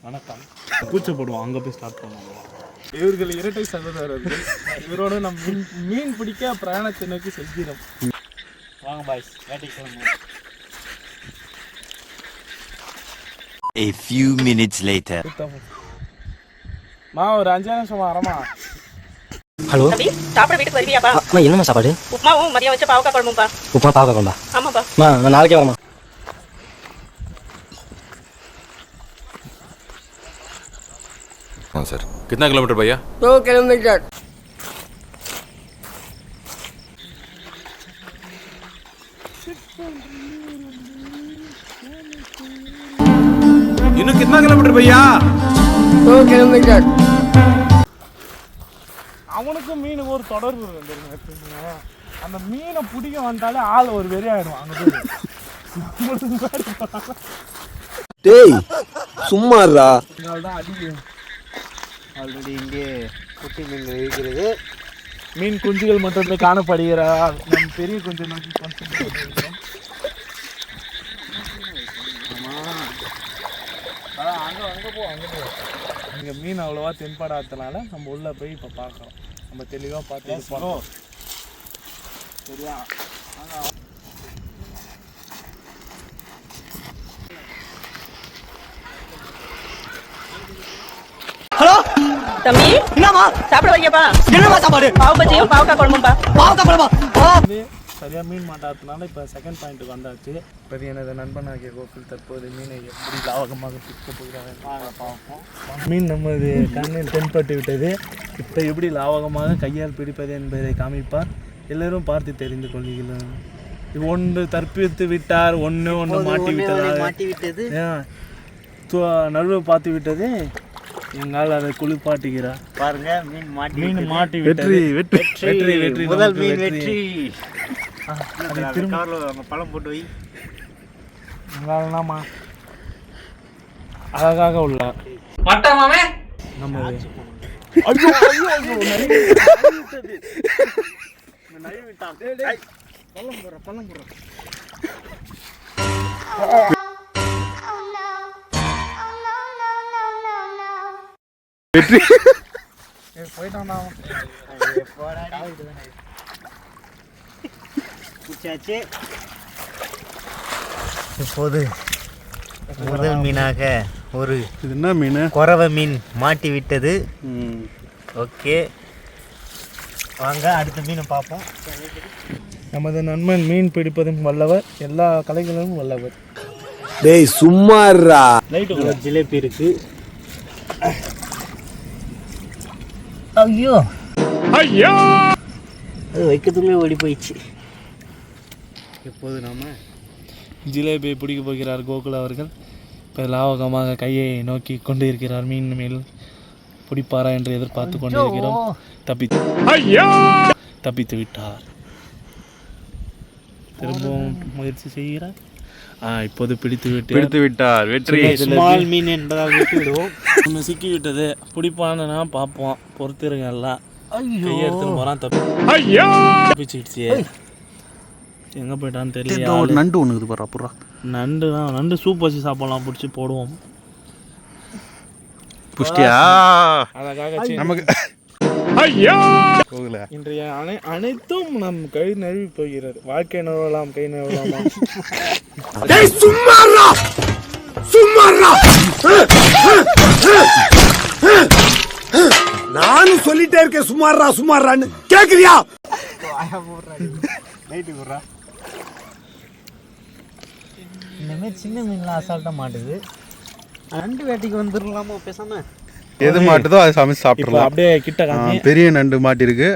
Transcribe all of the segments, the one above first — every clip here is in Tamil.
வணக்கம். கூச்சப்படுவோம், அங்கே போய் ஸ்டார்ட் பண்ணுவோம். இவர்கள் இரட்டை சகோதரர்கள். இவரோடு நம் மீன் பிடிக்க பிரயாணத்தை நோக்கி செல்கிறோம். வாங்க பாய்ஸ், வேட்டைக்கு போகணும். A few minutes later. மா ஒரு 5 நிமிஷம் வரமா. ஹலோ தம்பி, சாப்பிட வீட்டுக்கு வருவியாப்பா? அம்மா என்னம்மா சாப்பாடு? உப்புமாவும் மதியம் வச்ச பாவக்காய் குழம்புப்பா. உப்புமா பாவக்காய் குழம்பா? ஆமாப்பா. அம்மா நான் நாளைக்கே வரமா. हाँ सर, कितना किलोमीटर भैया? 2 किलोमीटर. इन्हों कितना किलोमीटर भैया? 2 किलोमीटर. அவனுக்கும் மீனுக்கு ஒரு தொடர்பு இருக்கு. அந்த மீனை பிடிக்க வந்துட்டாலே ஆள் ஒரு வெறி ஆயிடும். அங்கே டேய் சும்மாறா. தான் அடிக்கும். ஆல்ரெடி இங்கே குட்டி மீன் இருக்கிறது. மீன் குஞ்சுகள் மட்டும் காணப்படுகிறா. நம் பெரிய குஞ்சு நோக்கி அங்கே போ. இங்கே மீன் அவ்வளோவா தென்படாததுனால நம்ம உள்ளே போய் இப்போ பார்க்குறோம். நம்ம தெளிவாக பார்த்து போகிறோம். சரியா? ஹலோ தம்பி, என்னம்மா சாப்பிட வைக்கப்பா. என்னம்மா சாப்பாடு? பாவ பஜ்ஜியும் பாவக்காய் குழம்புப்பா. பாவக்காய் குழம்பா? சரியாக மீன் மாட்டாததுனால இப்போ செகண்ட் பாயிண்ட்டுக்கு வந்தாச்சு. இப்போ எனது நண்பனாகிய கோகுல் தற்போது மீனை எப்படி லாவகமாக பிடிக்க போகிறாங்க பார்ப்போம். மீன் நமது கண்ணில் தென்பட்டு விட்டது. இப்போ எப்படி லாவகமாக கையால் பிடிப்பது என்பதை காமிப்பார். எல்லோரும் பார்த்து தெரிந்து கொள்கிறோம். ஒன்று தற்பித்து விட்டார், ஒன்று மாட்டி விட்டது. நடுவு பார்த்து விட்டது. எங்கால் அதை குளிப்பாட்டுகிறார். பாருங்க மீன் மாட்டி விட்டது. வெற்றி முதல் மீன் வெற்றி. பழம் போட்டு வை. எங்காலனாமா அழகாக உள்ளார். நம்ம வெற்றி. போயிட்டான். இப்போது முதல் மீனாக ஒரு இது என்ன மீன்? குறவை மீன் மாட்டி விட்டது. ஓகே, வாங்க அடுத்த மீனை பார்ப்போம். நமது நண்பன் மீன் பிடிப்பதும் வல்லவர், எல்லா கலைகளிலும் வல்லவர். டேய் சும்மாறா. லைட்டு ஜிலேபி இருக்கு. ஐயோ ஐயா, அது வைக்கிறதுக்குள்ளே ஓடி போயிடுச்சு. இப்போது நாம ஜிலேபியை பிடிக்க போகிறார் கோகுல் அவர்கள். இப்போ லாவகமாக கையை நோக்கி கொண்டு இருக்கிறார். மீன் மேல் பிடிப்பாரா என்று எதிர்பார்த்து கொண்டு இருக்கிறோம். தப்பித்து விட்டார். திரும்பவும் முயற்சி செய்கிறார். இப்போது பிடித்து விட்டார். வெற்றி. ஸ்மால் மீன் என்பதால் விட்டு விடுவோம். ஒன்று சிக்கி விட்டது. பிடிப்பானா பார்ப்போம். பொறுத்திருங்க எல்லாம். கையை எடுத்துன்னு போகிறான். தப்பிச்சிடுச்சு. எங்கே போயிட்டான்னு தெரியல. ஒரு நண்டு ஒன்று இது பாரு. அப்புறம் நண்டு சூப் வச்சு சாப்பிடலாம். பிடிச்சி போடுவோம். புஷ்டியா அழகாக நமக்கு. இன்றைய அனைத்தும் நம் கை நழுவி போகிறது. வாழ்க்கை நழுவலாம், கை நழுவலாமா? நானும் சொல்லிட்டே இருக்கேன் சுமாரான்னு கேக்குறியா? இந்த மாதிரி சின்ன மீன்லாம் அசால்ட்டா மாட்டுது. நண்டு வேட்டைக்கு வந்துடலாமா பேசாம? எது மாட்டுதோ அதை சமைச்சு சாப்பிடலாம். அப்படியே கிட்ட காமி. பெரிய நண்டு மாட்டிருக்கு.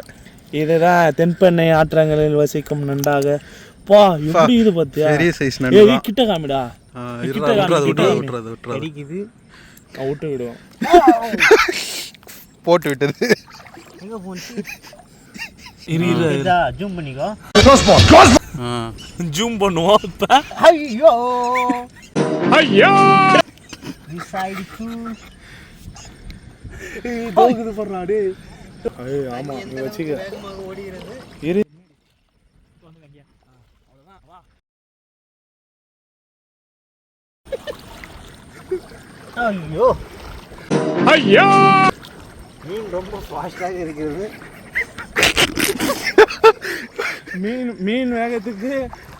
இதுதான் தென்பெண்ணை ஆற்றங்களில் வசிக்கும் நண்டாக. பா எப்படி இது பார்த்தியா? பெரிய சைஸ் நண்டு. கிட்ட காமிடா. அடிக்குது. விட்டு விடுவோம். போட்டு விட்டது. எங்க போச்சு? ஜூம் பண்ணிக்கோ. ஜூம் பண்ணுவோம். ஐயோ மிஸ் ஆயிடுச்சு. போகுது போடுறாடு. ஆமா நீ வச்சுக்க. இரு. ஐயோ மீன் ரொம்ப ஃபாஸ்ட்டாக இருக்கிறது. மீன் வேகத்துக்கு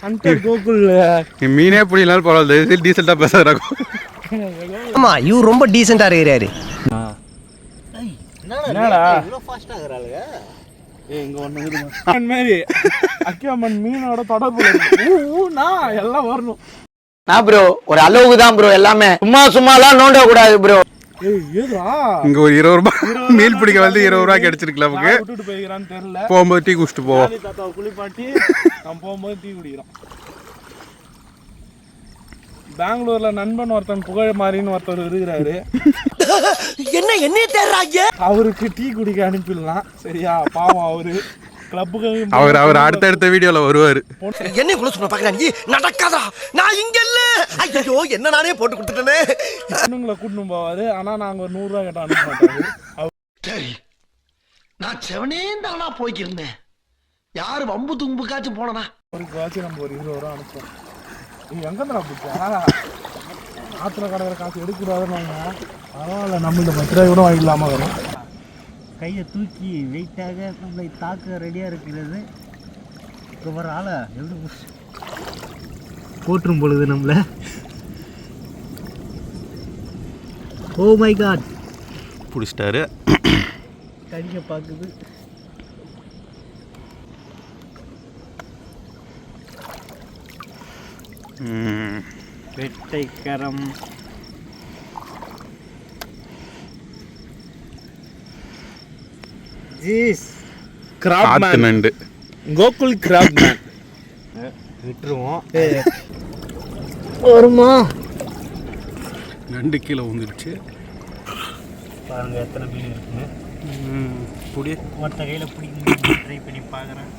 ஹண்டர் கோகுல் மீனே பிடிக்கலாம் பரவாயில்ல, டீசெண்டாக பேசுகிறாங்க. ஆமா இவர் ரொம்ப டீசெண்டா இருக்கிறாரு. என்னடா இவ்வளோ ஃபாஸ்ட்டாக இருக்கிறாளுங்க. இங்க ஒண்ணு மாதிரி அக்கியம்மன் மீனோட தொடர்பு எல்லாம் வரணும். நான் ப்ரோ ஒரு அளவுக்கு தான் ப்ரோ, எல்லாமே சும்மாலாம் நோண்ட கூடாது ப்ரோ. இங்க ஒரு 20 ரூபாய் மீன் பிடிக்க வந்து 20 ரூபாய் கிடைச்சிருக்கலாம் நமக்கு. விட்டுட்டு போய்க்கிறான்னு தெரியல. போகும்போது டீ குடிச்சிட்டு போவோம். தாத்தாவை குளிப்பாட்டி நம்ம போகும்போது டீ குடிக்கிறோம். பெங்களூர்ல நண்பன் ஒருத்தன் புகழ் மாறின்னு ஒருத்தர் இருக்கிறாரு. என்ன தேடுறாங்க? அவருக்கு டீ குடிக்க அனுப்பிடலாம் சரியா? பாவம் அவரு கிளப்புக்கு அவர் அடுத்த வீடியோல வருவாரு. என்ன கூட சொன்ன பாக்குறாங்க நடக்காதா? நான் இங்க இல்ல. ஐயோ என்ன நானே போட்டு கொடுத்துட்டேனே. பொண்ணுங்களை கூட்டின்னு போவாரு. ஆனா நாங்க ஒரு 100 ரூபாய் கேட்டா அனுப்ப மாட்டாரு. சரி நான் செவனே தானா போய்க்கிருந்தேன். யாரு வம்பு தும்புக்காச்சும் போனனா அவருக்கு வாச்சு நம்ம ஒரு 20 ரூபா அனுப்புவோம். நீ எங்கடா போச்சா? ஆத்துல கடற்கரை காசு எடுக்கூடாதுன்னு பரவாயில்ல, நம்ம இந்த 10 ரூபாய் கூட வாங்கிக்கலாமா வரும். கையை தூக்கி வெயிட்டாக நம்மளை தாக்க ரெடியாக இருக்கிறது. இப்போ வர ஆளை எப்படி போற்றும் பொழுது நம்மளை. ஓ மை காட், பிடிச்சிட்டாரு. கடிக்க பார்க்குது. வெட்டைக்கரம் ஜீஸ் கிராப் மேன், நண்டு கோகுல் கிராப் மேன் விட்டுருவோம். வருமா? நண்டு கீழே வந்துருச்சு. பாருங்க எத்தனை மீன் இருக்குன்னு. புடி ஒருத்த கையில் பிடிக்க ட்ரை பண்ணி பார்க்குறேன்.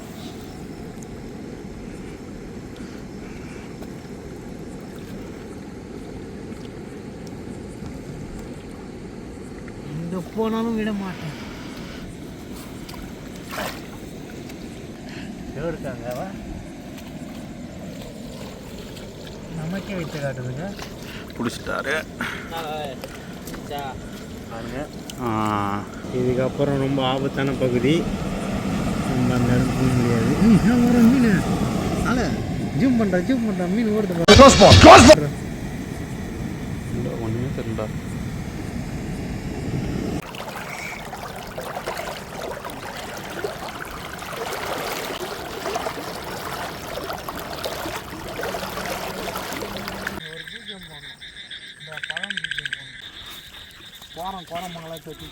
எங்கே போனாலும் விட மாட்டேன். இருக்காங்க நமக்கே விட்டு காட்டுதுங்க. பிடிச்சிட்டாரு. இதுக்கப்புறம் ரொம்ப ஆபத்தான பகுதி. நம்ம அந்த இடம் போக முடியாது. வர மீன் அல ஜூம் பண்ணுறா மீன் ஓடுது. ஒன்றுமே தெரியல. கோரம் மங்களா தூக்கி